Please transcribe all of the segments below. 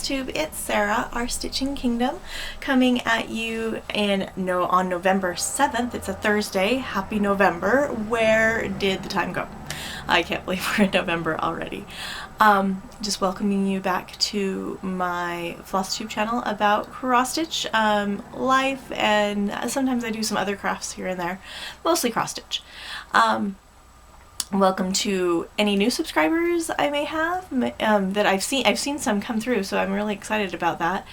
Flosstube, it's Sarah, our Stitching Kingdom, coming at you on November 7th. It's a Thursday. Happy November. Where did the time go? I can't believe we're in November already. Just welcoming you back to my Flosstube channel about cross stitch life, and sometimes I do some other crafts here and there, mostly cross stitch. Welcome to any new subscribers I may have that I've seen some come through, so I'm really excited about that.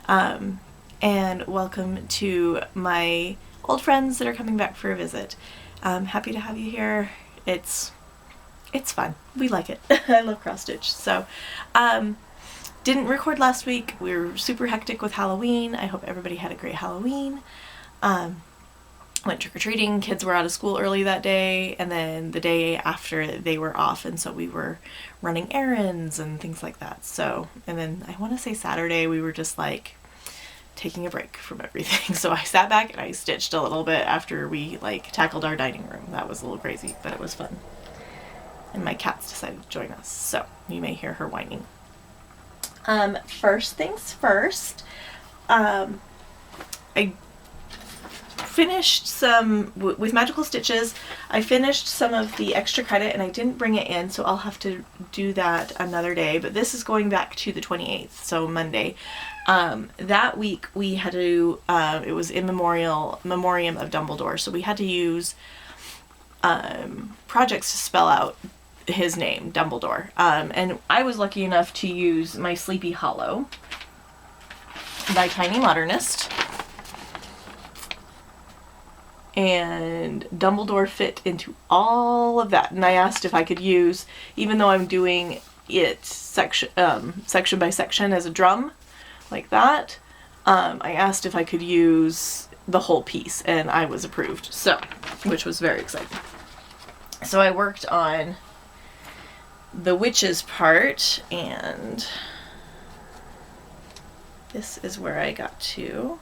And welcome to my old friends that are coming back for a visit. I'm happy to have you here. It's fun. We like it. I love cross stitch. So didn't record last week. We were super hectic with Halloween. I hope everybody had a great Halloween. Went trick-or-treating. Kids were out of school early that day, and then the day after they were off, and so we were running errands and things like that. So, and then I want to say Saturday we were just like taking a break from everything. So I sat back and I stitched a little bit after we like tackled our dining room. That was a little crazy, but it was fun. And my cats decided to join us, so you may hear her whining. First things first, I finished some, with Magical Stitches, I finished some of the extra credit and I didn't bring it in, so I'll have to do that another day, but this is going back to the 28th, so Monday. That week we had to, it was in memoriam of Dumbledore, so we had to use projects to spell out his name, Dumbledore. And I was lucky enough to use my Sleepy Hollow by Tiny Modernist. And Dumbledore fit into all of that. And I asked if I could use, even though I'm doing it section by section as a drum, like that, I asked if I could use the whole piece, and I was approved. So, which was very exciting. So I worked on the witches part, and this is where I got to.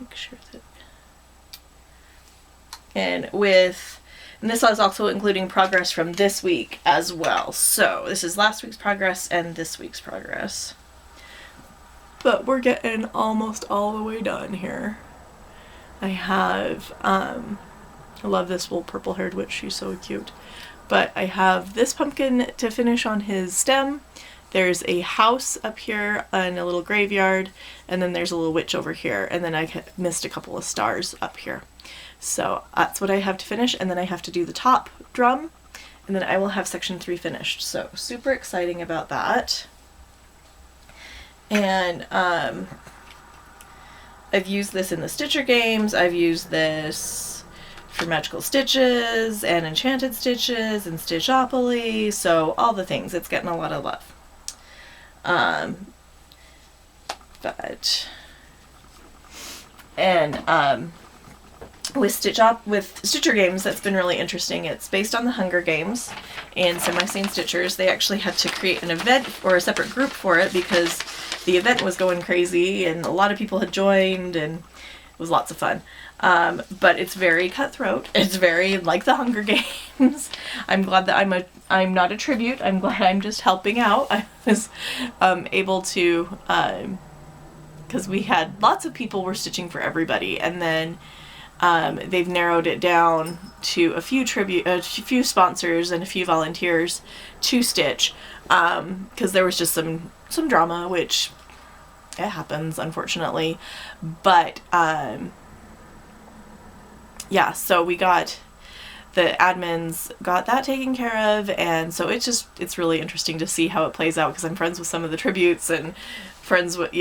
Make sure that. And this is also including progress from this week as well. So this is last week's progress and this week's progress. But we're getting almost all the way done here. I have, I love this little purple-haired witch. She's so cute. But I have this pumpkin to finish on his stem. There's a house up here and a little graveyard, and then there's a little witch over here, and then I missed a couple of stars up here. So that's what I have to finish, and then I have to do the top drum, and then I will have section 3 finished. So super exciting about that. And I've used this in the Stitcher games. I've used this for Magical Stitches and Enchanted Stitches and Stitchopoly, so all the things. It's getting a lot of love. With Stitcher games, that's been really interesting. It's based on the Hunger Games and Semi-Sane Stitchers. They actually had to create an event or a separate group for it because the event was going crazy and a lot of people had joined, and it was lots of fun. But it's very cutthroat. It's very like the Hunger Games. I'm glad that I'm not a tribute. I'm glad I'm just helping out. I was able to, because we had lots of people were stitching for everybody, and then they've narrowed it down to a few sponsors and a few volunteers to stitch, because there was just some drama, which it happens, unfortunately. But yeah, so we got the admins got that taken care of, and so it's really interesting to see how it plays out, because I'm friends with some of the tributes and friends with,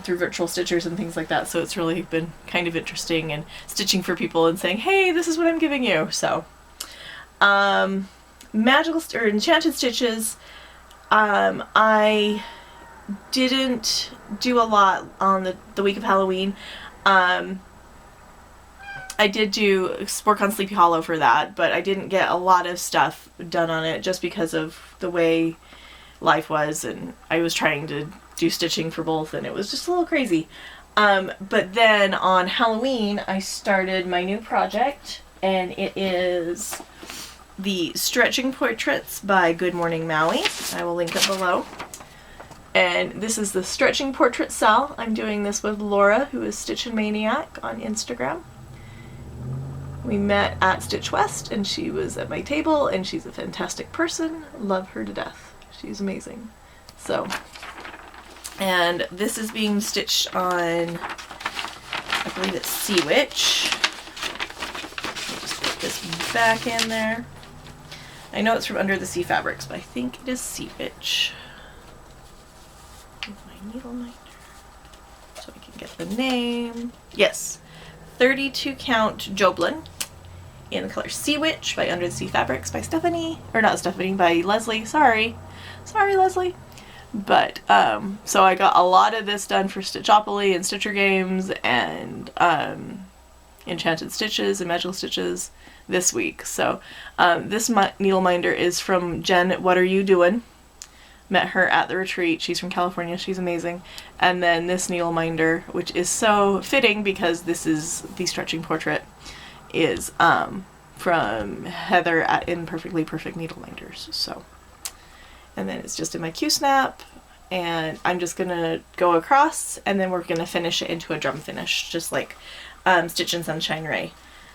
through virtual stitchers and things like that, so it's really been kind of interesting, and stitching for people and saying, hey, this is what I'm giving you. So Enchanted Stitches, I didn't do a lot on the week of Halloween. I did work on Sleepy Hollow for that, but I didn't get a lot of stuff done on it just because of the way life was, and I was trying to do stitching for both, and it was just a little crazy. But then on Halloween, I started my new project, and it is the Stretching Portraits by Good Morning Maui. I will link it below. And this is the stretching portrait cell. I'm doing this with Laura, who is Stitch and Maniac on Instagram. We met at Stitch West, and she was at my table, and she's a fantastic person. Love her to death. She's amazing. So, and this is being stitched on, I believe it's Sea Witch. Let me just put this back in there. I know it's from Under the Sea Fabrics, but I think it is Sea Witch. My needle minder, so I can get the name. Yes, 32 count Joblin in the color Sea Witch by Under the Sea Fabrics by Stephanie, or not Stephanie, by Leslie. Sorry Leslie. But so I got a lot of this done for Stitchopoly and Stitcher Games and Enchanted Stitches and Magical Stitches this week. So this needle minder is from Jen. What Are You Doing? Met her at the retreat. She's from California. She's amazing. And then this needle minder, which is so fitting because this is the stretching portrait, is from Heather at Imperfectly Perfect Needle Minders. So, and then it's just in my Q-snap, and I'm just gonna go across, and then we're gonna finish it into a drum finish, just like Stitch and Sunshine Ray.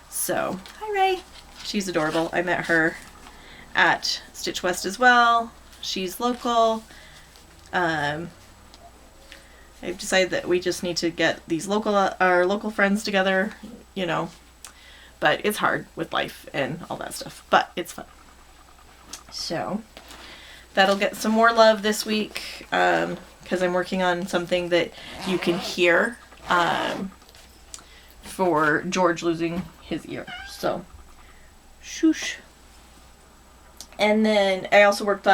So, hi Ray. She's adorable. I met her at Stitch West as well. She's local. I've decided that we just need to get these our local friends together, you know, but it's hard with life and all that stuff, but it's fun. So that'll get some more love this week, because I'm working on something that you can hear for George losing his ear. So, shoosh. And then I also worked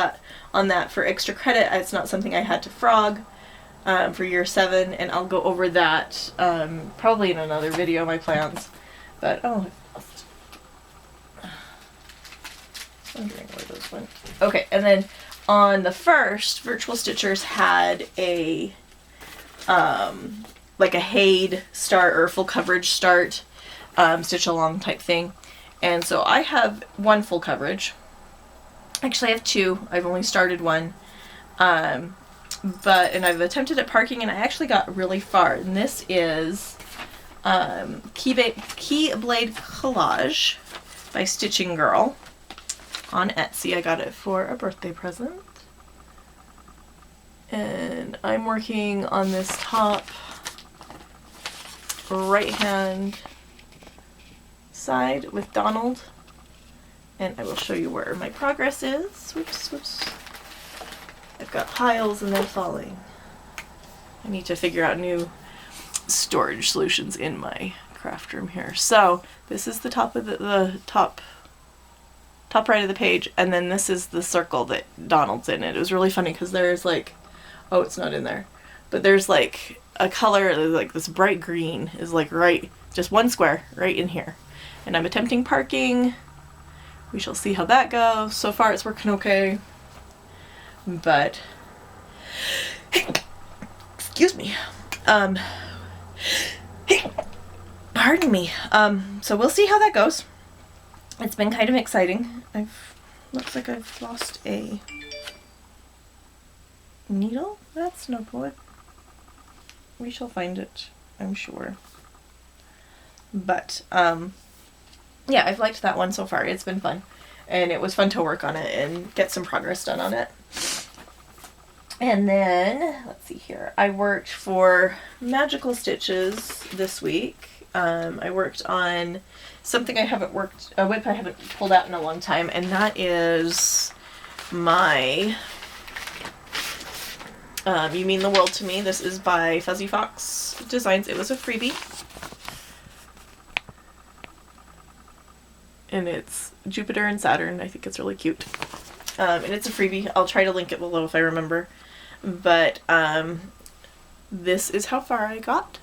on that for extra credit. It's not something I had to frog for year 7, and I'll go over that probably in another video, my plans. But, oh, I'm wondering where those went. Okay, and then on the first, Virtual Stitchers had a, like a HAID start or full coverage start, stitch along type thing. And so I have one full coverage. Actually, I have 2. I've only started one. And I've attempted at parking, and I actually got really far. And this is Keyblade Collage by Stitching Girl on Etsy. I got it for a birthday present. And I'm working on this top right hand side with Donald. And I will show you where my progress is. Whoops, whoops. I've got piles and they're falling. I need to figure out new storage solutions in my craft room here. So this is the top of the top right of the page, and then this is the circle that Donald's in. It was really funny because there's like, oh, it's not in there, but there's like a color, like this bright green is like right, just one square right in here. And I'm attempting parking. We shall see how that goes. So far it's working okay. But, excuse me. Pardon me. So we'll see how that goes. It's been kind of exciting. Looks like I've lost a needle. That's no good. We shall find it, I'm sure. But, yeah, I've liked that one so far. It's been fun. And it was fun to work on it and get some progress done on it. And then, let's see here. I worked for Magical Stitches this week. I worked on something a whip I haven't pulled out in a long time, and that is my You Mean the World to Me. This is by Fuzzy Fox Designs. It was a freebie. And it's Jupiter and Saturn. I think it's really cute. And it's a freebie. I'll try to link it below if I remember. But this is how far I got.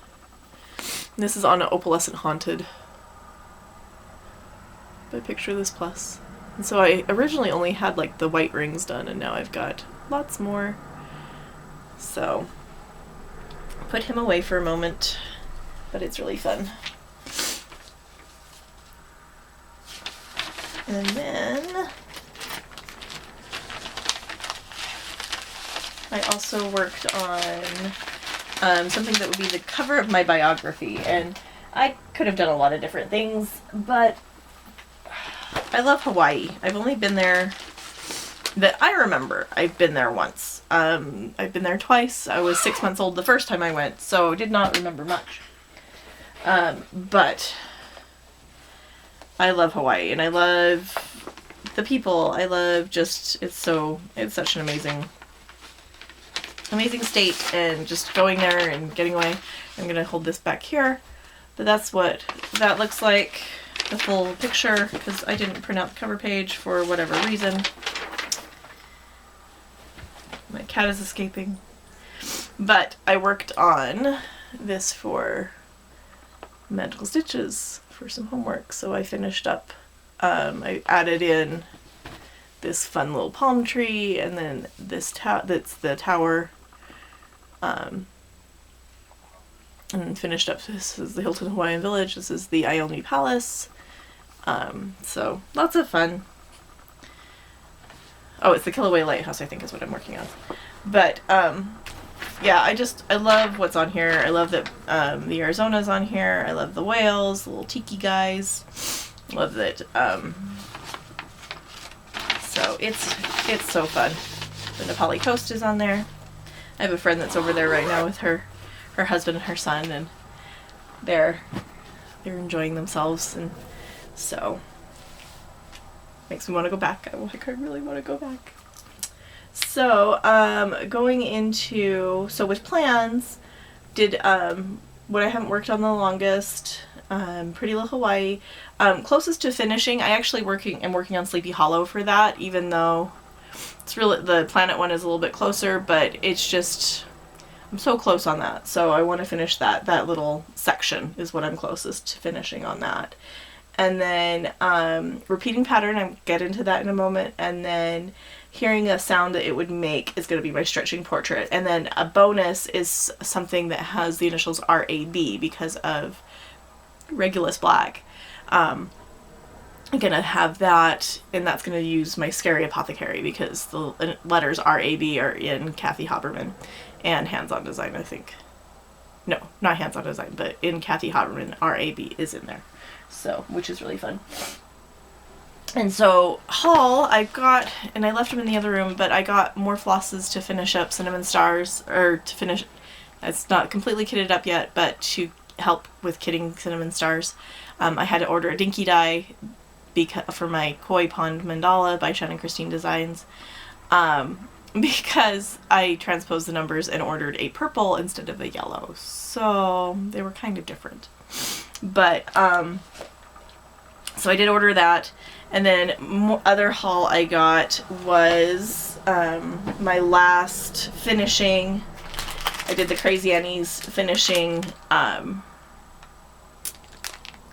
This is on an Opalescent Haunted by Picture This Plus. And so I originally only had like the white rings done, and now I've got lots more. So put him away for a moment, but it's really fun. And then I also worked on something that would be the cover of my biography, and I could have done a lot of different things, but I love Hawaii. I've only been there, that I remember, I've been there once. I've been there twice. I was 6 months old the first time I went, so did not remember much. But I love Hawaii, and I love the people. I love just, it's such an amazing state, and just going there and getting away. I'm gonna hold this back here, but that's what that looks like, the full picture, because I didn't print out the cover page for whatever reason. My cat is escaping. But I worked on this for Magical Stitches for some homework, so I finished up, I added in this fun little palm tree, and then this that's the tower, and finished up, this is the Hilton Hawaiian Village, this is the Iomi Palace, so lots of fun. Oh, it's the Kilauea Lighthouse, I think is what I'm working on. But, yeah, I love what's on here. I love that the Arizona's on here. I love the whales, the little tiki guys. Love that, so it's so fun. The Nepali Coast is on there. I have a friend that's over there right now with her husband and her son, and they're enjoying themselves, and so makes me want to go back. I really want to go back. So, going into, so with plans, did, what I haven't worked on the longest, Pretty Little Hawaii. Closest to finishing, I'm working on Sleepy Hollow for that, even though it's really, the Planet one is a little bit closer, but it's just, I'm so close on that. So I want to finish that little section is what I'm closest to finishing on that. And then, repeating pattern, I'll get into that in a moment, and then hearing a sound that it would make is going to be my stretching portrait. And then a bonus is something that has the initials RAB because of Regulus Black. I'm going to have that, and that's going to use my Scary Apothecary because the letters RAB are in Kathy Haberman and Hands On Design, I think. No, not Hands On Design, but in Kathy Haberman, RAB is in there. So, which is really fun. And so, haul, I got, and I left them in the other room, but I got more flosses to finish up Cinnamon Stars, or to finish, it's not completely kitted up yet, but to help with kitting Cinnamon Stars. I had to order a dinky die for my Koi Pond Mandala by Shannon Christine Designs, because I transposed the numbers and ordered a purple instead of a yellow. So, they were kind of different. But, so I did order that, and then other haul I got was, my last finishing, I did the Crazy Annie's finishing,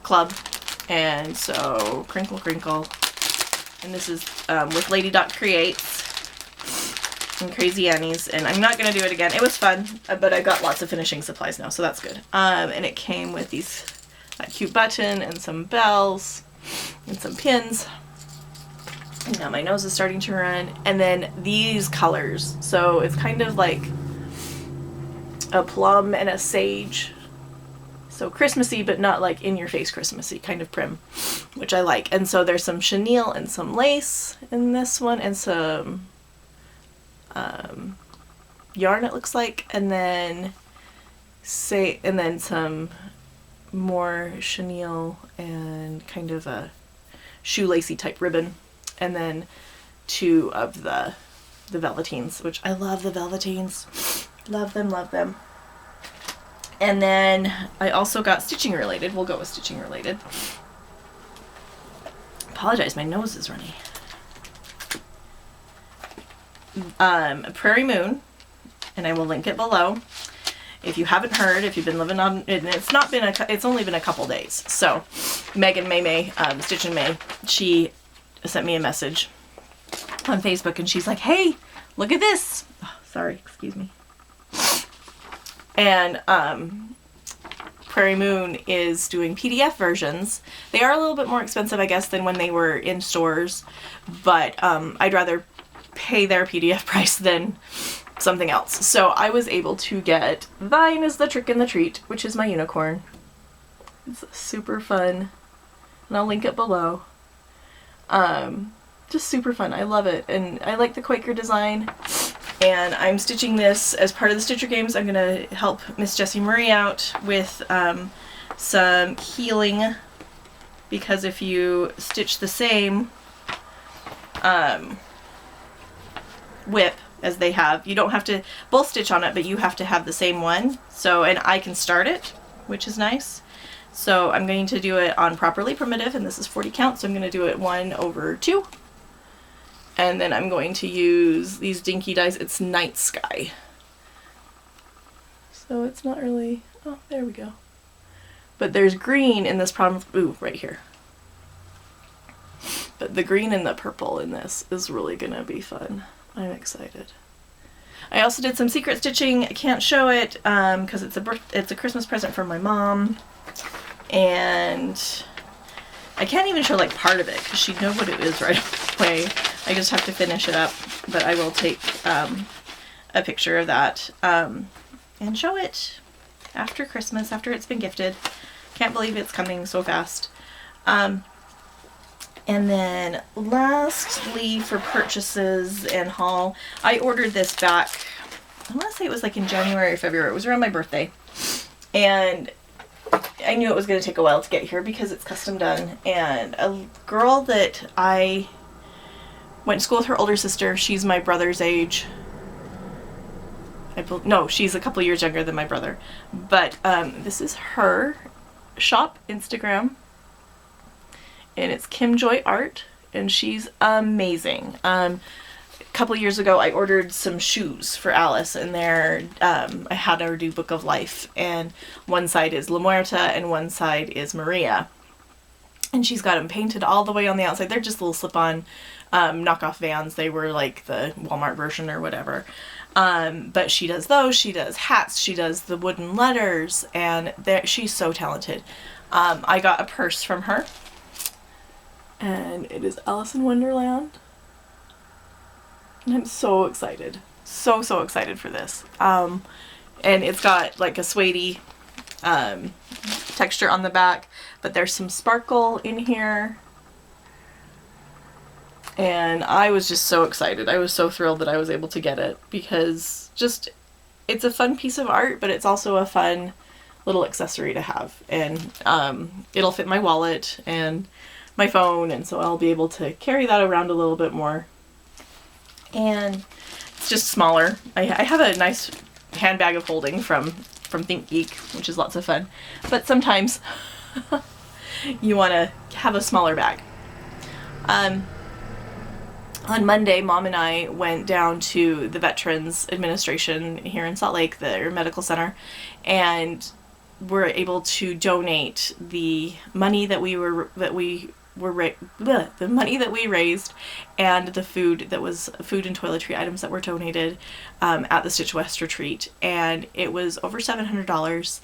club, and so, Crinkle Crinkle, and this is, with Lady Dot Creates, and Crazy Annie's, and I'm not going to do it again. It was fun, but I got lots of finishing supplies now, so that's good. And it came with that cute button and some bells and some pins. And now my nose is starting to run. And then these colors. So it's kind of like a plum and a sage. So Christmassy, but not like in your face Christmassy, kind of prim, which I like. And so there's some chenille and some lace in this one, and some yarn, it looks like, and then some more chenille and kind of a shoelacy type ribbon, and then 2 of the velveteens, which I love the velveteens. Love them. And then I also got stitching related. We'll go with stitching related. Apologize, my nose is runny. Prairie Moon, and I will link it below. If you haven't heard, if you've been living on, and it's only been a couple days. So, Megan May, Stitch and May, she sent me a message on Facebook, and she's like, "Hey, look at this." Oh, sorry, excuse me. And Prairie Moon is doing PDF versions. They are a little bit more expensive, I guess, than when they were in stores, but I'd rather pay their PDF price than something else. So I was able to get Thine is the Trick and the Treat, which is my unicorn. It's super fun, and I'll link it below. Just super fun. I love it, and I like the Quaker design. And I'm stitching this as part of the Stitcher Games. I'm gonna help Miss Jessie Marie out with some healing, because if you stitch the same whip as they have, you don't have to both stitch on it, but you have to have the same one. So, and I can start it, which is nice. So I'm going to do it on Properly Primitive, and this is 40 count, so I'm going to do it 1/2. And then I'm going to use these dinky dies. It's Night Sky. So it's not really, oh, there we go. But there's green in this problem, ooh, right here. But the green and the purple in this is really gonna be fun. I'm excited. I also did some secret stitching. I can't show it because it's a Christmas present from my mom. And I can't even show like part of it because she'd know what it is right away. I just have to finish it up, but I will take a picture of that and show it after Christmas, after it's been gifted. Can't believe it's coming so fast. And then lastly, for purchases and haul, I ordered this back, I want to say it was like in January or February. It was around my birthday. And I knew it was going to take a while to get here because it's custom done. And a girl that I went to school with, her older sister, she's my brother's age. No, she's a couple years younger than my brother. But this is her shop Instagram. And it's Kim Joy Art. And she's amazing. A couple years ago, I ordered some shoes for Alice, and I had her do Book of Life, and one side is La Muerta and one side is Maria, and she's got them painted all the way on the outside. They're just little slip-on knockoff Vans. They were like the Walmart version or whatever, but she does those. She does hats. She does the wooden letters, and she's so talented. I got a purse from her, and it is Alice in Wonderland. And I'm so excited. So excited for this. And it's got like a suede texture on the back, but there's some sparkle in here. And I was just so excited. I was so thrilled that I was able to get it, because just, it's a fun piece of art, but it's also a fun little accessory to have. And it'll fit my wallet and my phone, and so I'll be able to carry that around a little bit more. And it's just smaller. I have a nice handbag of holding from ThinkGeek, which is lots of fun. But sometimes you want to have a smaller bag. On Monday, Mom and I went down to the Veterans Administration here in Salt Lake, their medical center, and were able to donate the money that we raised, and the food and toiletry items that were donated at the Stitch West retreat. And it was over $700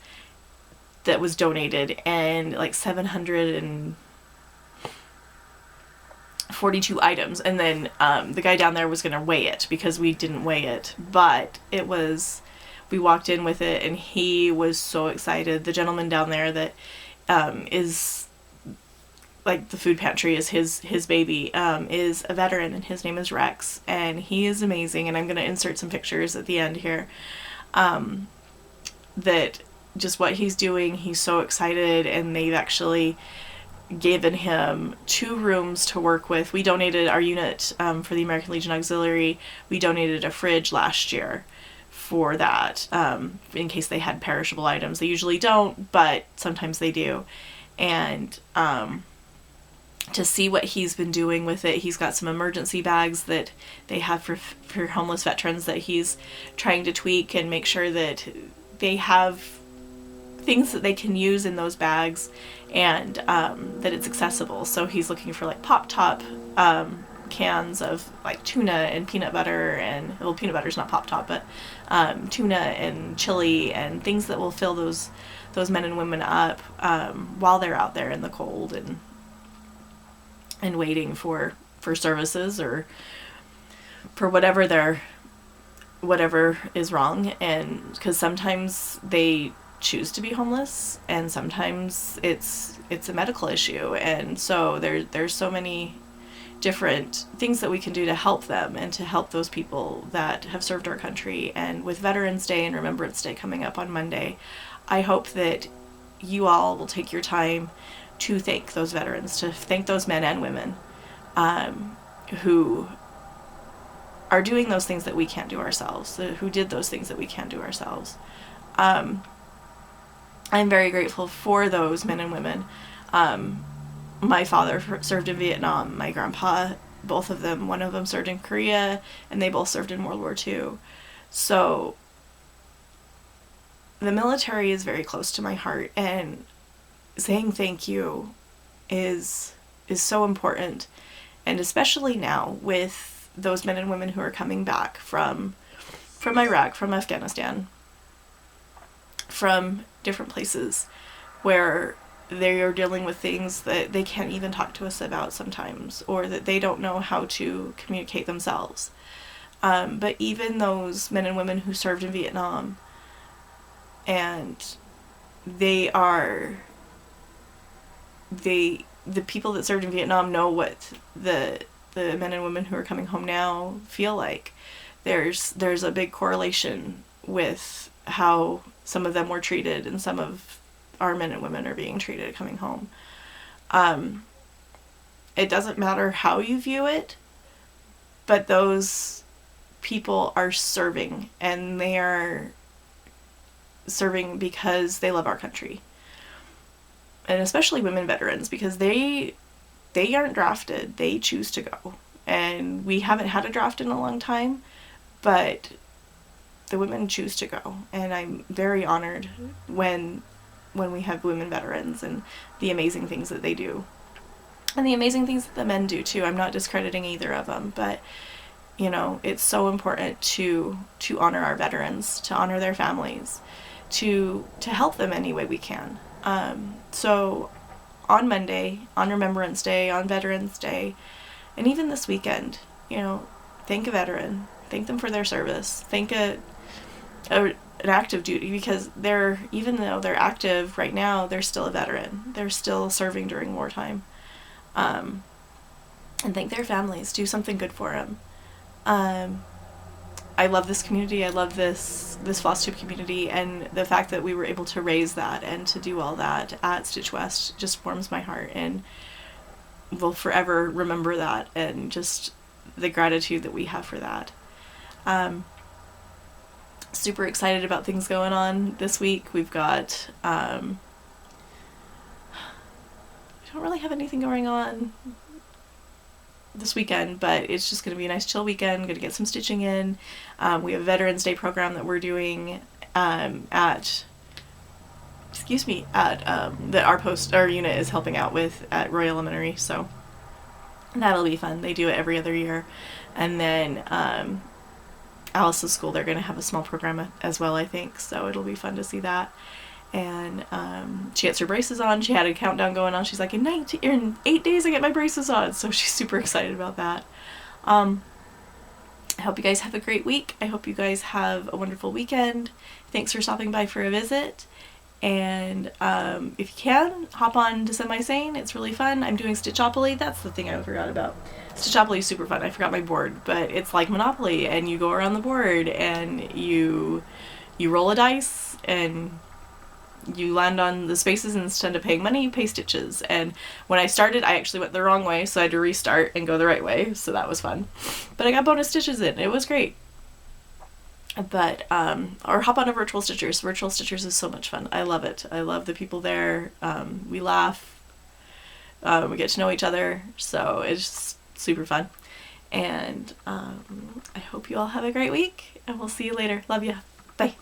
that was donated, and like 742 items. And then the guy down there was going to weigh it because we didn't weigh it, but we walked in with it, and he was so excited. The gentleman down there that is like the food pantry is his baby, is a veteran, and his name is Rex, and he is amazing. And I'm going to insert some pictures at the end here, that just what he's doing, he's so excited. And they've actually given him 2 rooms to work with. We donated our unit for the American Legion Auxiliary. We donated a fridge last year for that, in case they had perishable items. They usually don't, but sometimes they do. And to see what he's been doing with it, he's got some emergency bags that they have for homeless veterans that he's trying to tweak and make sure that they have things that they can use in those bags, and that it's accessible. So he's looking for like Pop-Top cans of like tuna and peanut butter, and, well, peanut butter's not Pop-Top, but tuna and chili and things that will fill those men and women up while they're out there in the cold and waiting for services, or for whatever their whatever is wrong, and because sometimes they choose to be homeless, and sometimes it's a medical issue, and so there's so many different things that we can do to help them and to help those people that have served our country. And with Veterans Day and Remembrance Day coming up on Monday, I hope that you all will take your time to thank those veterans, to thank those men and women who are doing those things that we can't do ourselves, who did those things that we can't do ourselves. I'm very grateful for those men and women. My father served in Vietnam. My grandpa, both of them, one of them served in Korea, and they both served in World War II. So the military is very close to my heart, and saying thank you is so important. And especially now with those men and women who are coming back from Iraq, from Afghanistan, from different places where they are dealing with things that they can't even talk to us about sometimes, or that they don't know how to communicate themselves. But even those men and women who served in Vietnam, and the people that served in Vietnam know what the men and women who are coming home now feel like. There's a big correlation with how some of them were treated and some of our men and women are being treated coming home. It doesn't matter how you view it, but those people are serving, and they are serving because they love our country. And especially women veterans, because they aren't drafted, they choose to go. And we haven't had a draft in a long time, but the women choose to go. And I'm very honored when we have women veterans and the amazing things that they do. And the amazing things that the men do too. I'm not discrediting either of them, but it's so important to honor our veterans, to honor their families, to help them any way we can. So on Monday, on Remembrance Day, on Veterans Day, and even this weekend, thank a veteran, thank them for their service, thank an active duty, because even though they're active right now, they're still a veteran. They're still serving during wartime. And thank their families. Do something good for them. I love this community. I love this Flosstube community, and the fact that we were able to raise that and to do all that at Stitch West just warms my heart, and we'll forever remember that, and just the gratitude that we have for that. Super excited about things going on this week. We've got we don't really have anything going on this weekend, but it's just going to be a nice chill weekend. Going to get some stitching in. We have a Veterans Day program that we're doing that our unit is helping out with at Roy Elementary, so that'll be fun. They do it every other year. And then Alice's school, they're going to have a small program as well, I think, so it'll be fun to see that. And she gets her braces on. She had a countdown going on. She's like, in 8 days I get my braces on, so she's super excited about that. I hope you guys have a great week. I hope you guys have a wonderful weekend. Thanks for stopping by for a visit. And if you can, hop on to Semi-Sane. It's really fun. I'm doing Stitchopoly. That's the thing I forgot about. Stitchopoly is super fun. I forgot my board, but it's like Monopoly, and you go around the board, and you roll a dice, and you land on the spaces, and instead of paying money, you pay stitches. And when I started, I actually went the wrong way, so I had to restart and go the right way, so that was fun. But I got bonus stitches in. It was great. But, or hop on a Virtual Stitchers. Virtual Stitchers is so much fun. I love it. I love the people there. We laugh. We get to know each other, so it's just super fun. And I hope you all have a great week, and we'll see you later. Love ya. Bye.